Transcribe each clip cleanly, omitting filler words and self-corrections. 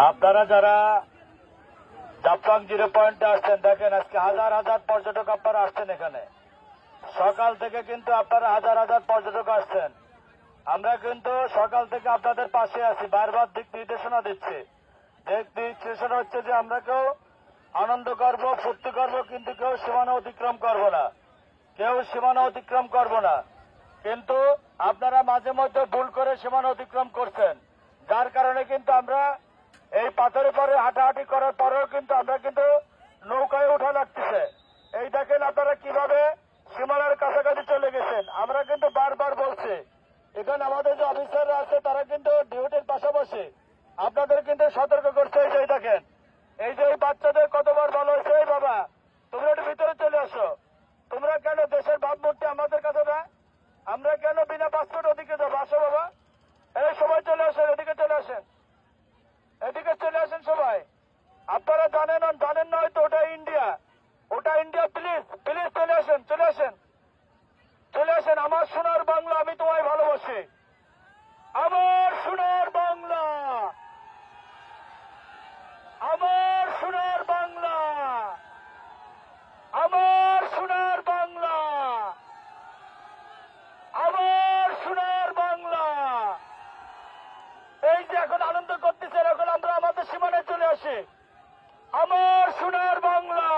আপনারা যারা জাফলং 0 পয়েন্টে আসছেন, দেখেন আজকে হাজার হাজার পর্যটক আপনারা আসছেন এখানে। সকাল থেকে কিন্তু আপনারা হাজার হাজার পর্যটক আসছেন। আমরা কিন্তু সকাল থেকে আপনাদের পাশে আছি, বারবার দিক নির্দেশনা দিচ্ছি। দিক নির্দেশনা হচ্ছে যে আমরা কেউ আনন্দ করব, ফুর্তি করব, কিন্তু কেউ সীমানা অতিক্রম করব না, কেউ সীমানা অতিক্রম করব না। কিন্তু আপনারা মাঝে মধ্যে ভুল করে সীমানা অতিক্রম করছেন, যার কারণে কিন্তু আমরা এই পাথরের পরে হাঁটাহাঁটি করার পরেও কিন্তু আমরা কিন্তু নৌকায় ওঠা লাগতেছে। এই দেখেন আপনারা কিভাবে সীমানার কাছাকাছি চলে গেছেন। আমরা কিন্তু বারবার বলছি, এখানে আমাদের যে অফিসাররা আছে তারা কিন্তু ডিউটির পাশাপাশি আপনাদের কিন্তু সতর্ক করছে। এই যে দেখেন, এই যে বাচ্চাদের কতবার বলা হয়েছে, এই বাবা তোমরা একটু ভিতরে চলে আসো, তোমরা কেন দেশের ভাবমূর্তি আমাদের কাছে না, আমরা কেন বিনা পাসপোর্ট ওদিকে যাবো, আসো বাবা, এই সবাই চলে আসেন, এদিকে চলে আসেন, এদিকে চলে আসেন সবাই। আপনারা জানেন না হয়তো ওটা ইন্ডিয়া, ওটা ইন্ডিয়া। প্লিজ প্লিজ চলে আসেন, চলে আসেন, চলে আসেন। আমার সোনার বাংলা, আমি তোমায় ভালোবাসি। আমার সোনার বাংলা, আমার সোনার বাংলা, আমার সোনার বাংলা, আমার সোনার বাংলা। এই যে এখন আনন্দ করতেছে, এখন আমরা আমাদের সীমানায় চলে আসি। আমার সোনার বাংলা,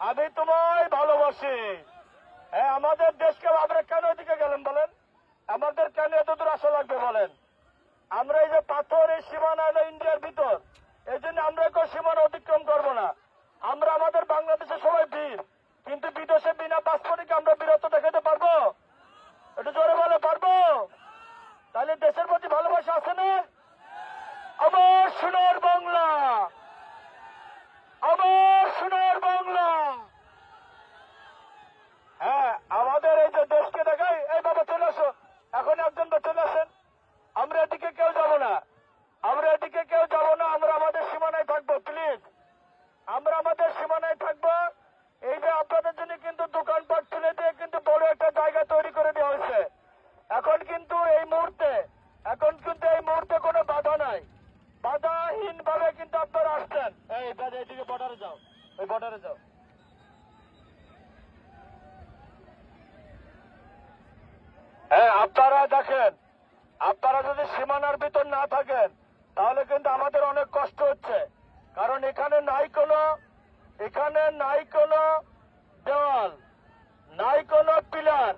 আমি তোমায় ভালোবাসি। হ্যাঁ, আমাদের দেশকে আমরা কেন এদিকে গেলেন বলেন, আমাদের কেন এত দূর আসা লাগবে বলেন। আমরা এই যে পাথর, এই সীমানা হলো ইন্ডিয়ার ভিতর, এই জন্য আমরা কেউ সীমানা অতিক্রম করবো না। আমরা আমাদের বাংলাদেশে সবাই বীর, কিন্তু বিদেশে বিনা পাসপোর্টে কি আমরা বীরত্ব দেখাতে পারবো? একটু জোরে বলে পারবো? তাহলে দেশের প্রতি ভালোবাসা আছে না? আমার সোনার বাংলা, আমার সোনার বাংলা। হ্যাঁ, আমাদের এই যে দেশকে দেখাই, এই বাবা চলে আসো, এখন একজন চলে আসেন। আমরা এদিকে কেউ যাব না, আমরা এদিকে কেউ যাব না, আমরা আমাদের সীমানায় থাকবো। প্লিজ, আমরা আমাদের সীমানায় থাকবো। এই যে আপনাদের জন্য কিন্তু দোকানপাট তুলে দিয়ে কিন্তু বড় একটা জায়গা তৈরি করে দেওয়া হয়েছে। এখন কিন্তু এই মুহূর্তে কোনো বাধা নাই, বাধাহীন ভাবে কিন্তু আপনারা আসছেন। এইদিকে বর্ডারে যাও, ওই বর্ডারে যাও। হ্যাঁ, আপনারা দেখেন, আপনারা যদি সীমানার ভিতর না থাকেন তাহলে কিন্তু আমাদের অনেক কষ্ট হচ্ছে। কারণ এখানে নাই কোনো দেওয়াল, নাই কোনো পিলার,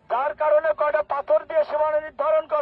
যার কারণে কয়টা পাথর দিয়ে সীমানা নির্ধারণ করা।